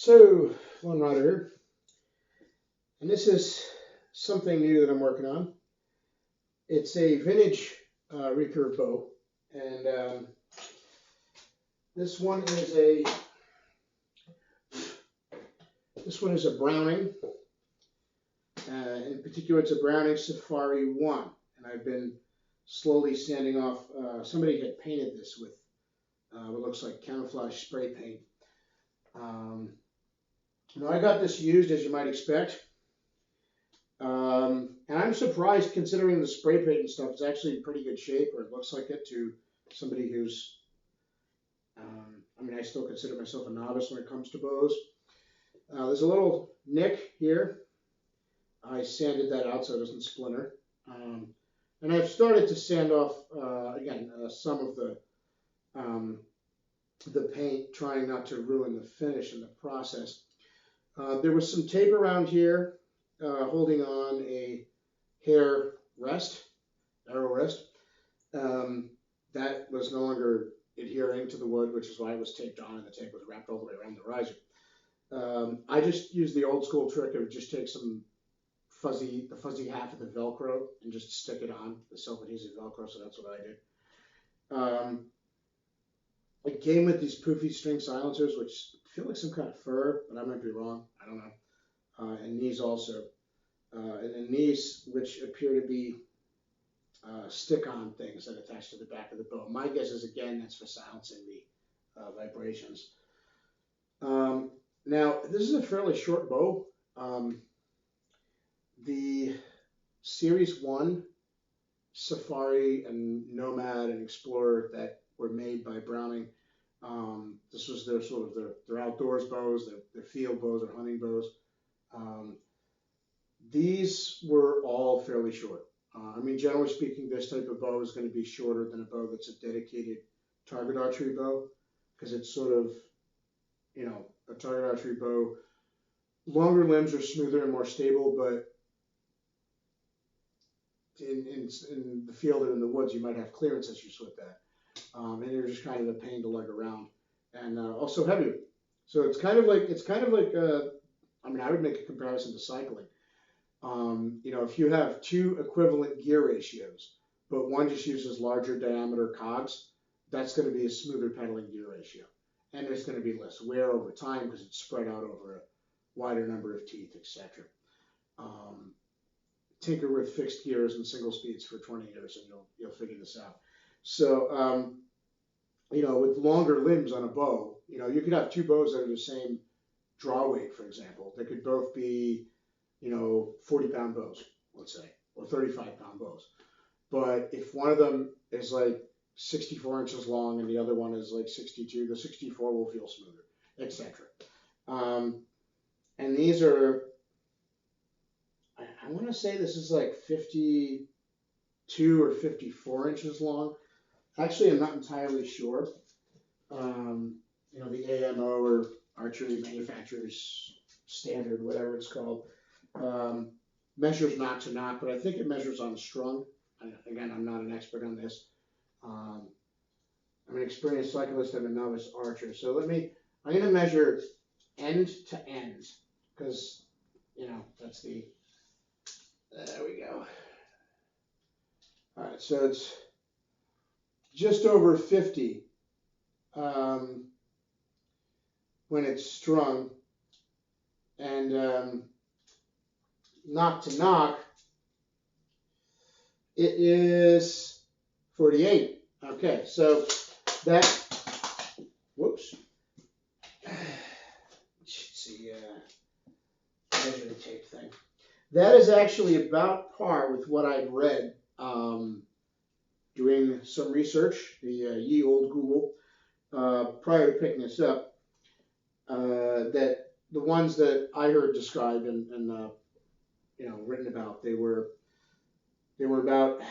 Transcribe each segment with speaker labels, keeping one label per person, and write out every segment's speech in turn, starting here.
Speaker 1: So, Lone Rider here, and this is something new that I'm working on. It's a vintage recurve bow, and this one is a Browning. In particular, it's a Browning Safari 1, and I've been slowly sanding off. Somebody had painted this with what looks like camouflage spray paint. I got this used, as you might expect. And I'm surprised, considering the spray paint and stuff, it's actually in pretty good shape, or it looks like it, to somebody who's, I still consider myself a novice when it comes to bows. There's a little nick here. I sanded that out so it doesn't splinter. And I've started to sand off, some of the paint, trying not to ruin the finish in the process. There was some tape around here holding on a hair rest, arrow rest. That was no longer adhering to the wood, which is why it was taped on, and the tape was wrapped all the way around the riser. I just used the old school trick of just take the fuzzy half of the Velcro and just stick it on, the self-adhesive Velcro, so that's what I did. It came with these poofy string silencers, which feel like some kind of fur, but I might be wrong. I don't know. And these also. And then these, which appear to be stick-on things that attach to the back of the bow. My guess is, again, that's for silencing the vibrations. Now, this is a fairly short bow. The Series 1 Safari and Nomad and Explorer that were made by Browning, this was their outdoors bows, their field bows or hunting bows. These were all fairly short. Generally speaking, this type of bow is going to be shorter than a bow that's a dedicated target archery bow, because it's sort of, a target archery bow. Longer limbs are smoother and more stable, but in the field and in the woods, you might have clearance issues with that. And they're just kind of a pain to lug around, and also heavier. So it's kind of like I would make a comparison to cycling. If you have two equivalent gear ratios, but one just uses larger diameter cogs, that's going to be a smoother pedaling gear ratio. And there's going to be less wear over time because it's spread out over a wider number of teeth, etc. Tinker with fixed gears and single speeds for 20 years and you'll figure this out. So, with longer limbs on a bow, you could have two bows that are the same draw weight, for example. They could both be 40-pound bows, let's say, or 35-pound bows. But if one of them is like 64 inches long and the other one is like 62, the 64 will feel smoother, etc. And these are, I want to say this is like 52 or 54 inches long. Actually, I'm not entirely sure. The AMO or archery manufacturer's standard, whatever it's called, measures knock to knock, but I think it measures on strung. Again, I'm not an expert on this. I'm an experienced cyclist and a novice archer. So I'm going to measure end to end, because, that's there we go. All right, so it's just over 50 when it's strung, and knock to knock, it is 48. Okay, so that, whoops, see, measuring tape thing. That is actually about par with what I'd read doing some research, the ye old Google, prior to picking this up, that the ones that I heard described and written about, they were about,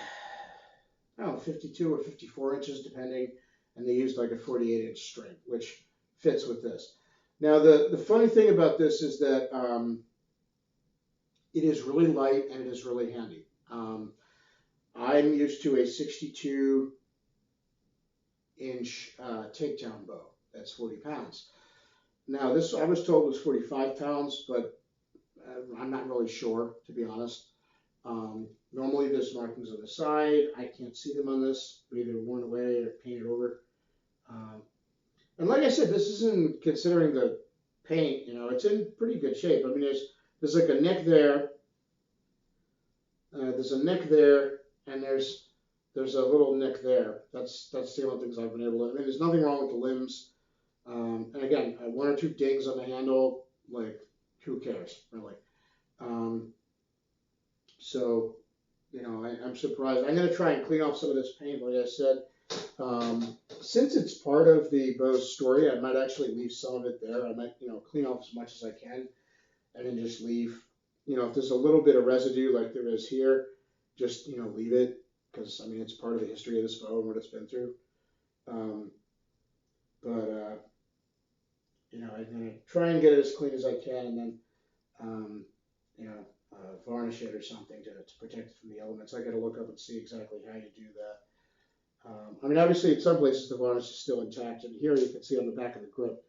Speaker 1: 52 or 54 inches depending, and they used like a 48-inch string, which fits with this. Now, the funny thing about this is that it is really light and it is really handy. I'm used to a 62-inch takedown bow that's 40 pounds. Now this I was told was 45 pounds, but I'm not really sure, to be honest. Normally there's markings on the side. I can't see them on this. They're either worn away or painted over. Um, and like I said, this isn't considering the paint. You know, it's in pretty good shape. I mean, there's like a neck there. There's a neck there, and there's a little nick there. That's the only things I've been able to. I mean, there's nothing wrong with the limbs. And again, one or two dings on the handle, like who cares, really? Um, so, you know, I'm surprised. I'm going to try and clean off some of this paint, like I said. Since it's part of the Bose story, I might actually leave some of it there. I might, you know, clean off as much as I can, and then just leave. You know, if there's a little bit of residue like there is here, just, you know, leave it, because I mean it's part of the history of this bow and what it's been through. Um, but you know, I'm gonna try and get it as clean as I can, and then you know, varnish it or something to protect it from the elements. I got to look up and see exactly how you do that. I mean, obviously, in some places the varnish is still intact, and here you can see on the back of the grip.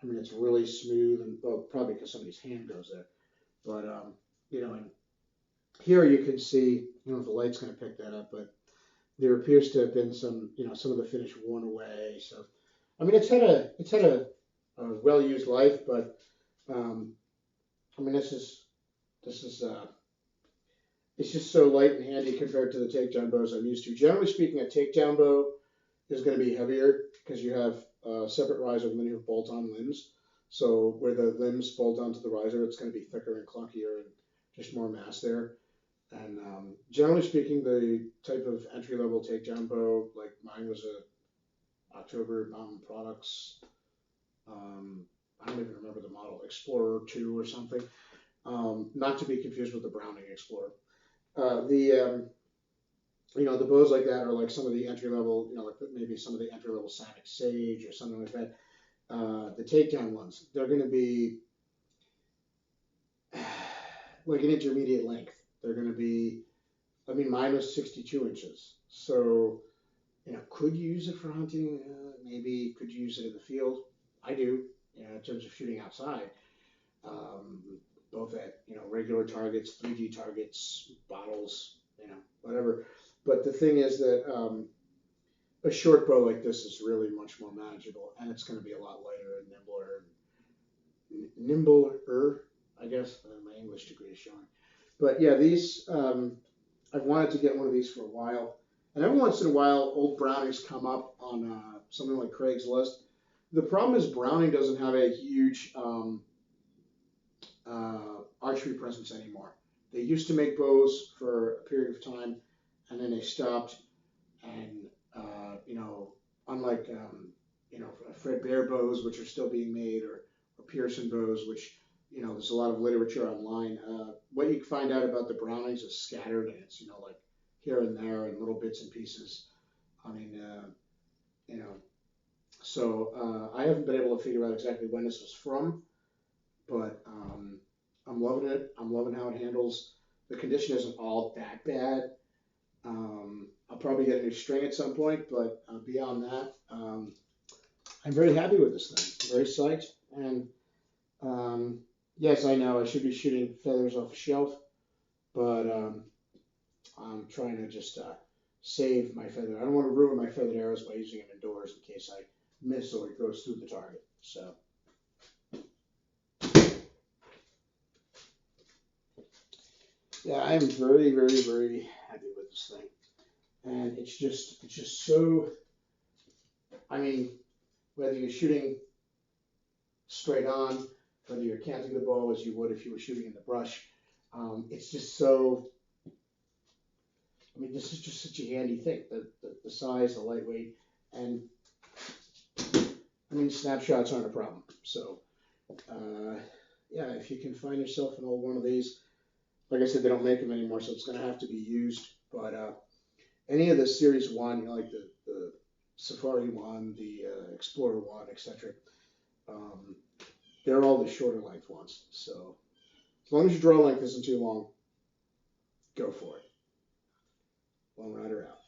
Speaker 1: I mean, it's really smooth, and well, probably because somebody's hand goes there. But you know, and here you can see. I don't know if the light's going to pick that up, but there appears to have been some, you know, some of the finish worn away. So, I mean, it's had a well used life, but I mean, this is it's just so light and handy compared to the takedown bows I'm used to. Generally speaking, a takedown bow is going to be heavier because you have a separate riser and then you have bolt-on limbs. So where the limbs bolt onto the riser, it's going to be thicker and clunkier and just more mass there. And generally speaking, the type of entry-level takedown bow, like mine was a October Mountain Products, I don't even remember the model, Explorer 2 or something. Not to be confused with the Browning Explorer. You know, the bows like that are like some of the entry level, you know, like maybe some of the entry level Sonic Sage or something like that. The takedown ones, they're going to be like an intermediate length. They're going to be, I mean, mine was 62 inches. So, you know, could you use it for hunting? Maybe could you use it in the field? I do, you know, in terms of shooting outside. Um, Both at, you know, regular targets, 3D targets, bottles, you know, whatever. But the thing is that a short bow like this is really much more manageable, and it's going to be a lot lighter and nimbler, I guess. My English degree is showing. But yeah, these I've wanted to get one of these for a while, and every once in a while, old Brownings come up on something like Craigslist. The problem is Browning doesn't have a huge archery presence anymore. They used to make bows for a period of time, and then they stopped. And you know, unlike you know, Fred Bear bows, which are still being made, or Pearson bows, which, you know, there's a lot of literature online. What you find out about the Brownings is scattered, and it's, you know, like here and there and little bits and pieces. I mean, you know, so I haven't been able to figure out exactly when this was from, but I'm loving it. I'm loving how it handles. The condition isn't all that bad. I'll probably get a new string at some point, but beyond that, I'm very happy with this thing. I'm very psyched. And yes, I know I should be shooting feathers off a shelf, but I'm trying to just save my feather. I don't want to ruin my feathered arrows by using them indoors in case I miss or it goes through the target. So. Yeah, I am very, very, very happy with this thing. And it's just so, I mean, whether you're shooting straight on, whether you're canting the bow as you would if you were shooting in the brush, it's just so, I mean, this is just such a handy thing. The size, the lightweight, and I mean, snapshots aren't a problem. So, yeah, if you can find yourself an old one of these, like I said, they don't make them anymore, so it's going to have to be used. But any of the Series 1, you know, like the Safari 1, the Explorer 1, etc., they're all the shorter length ones. So as long as your draw length isn't too long, go for it. Lone Rider out.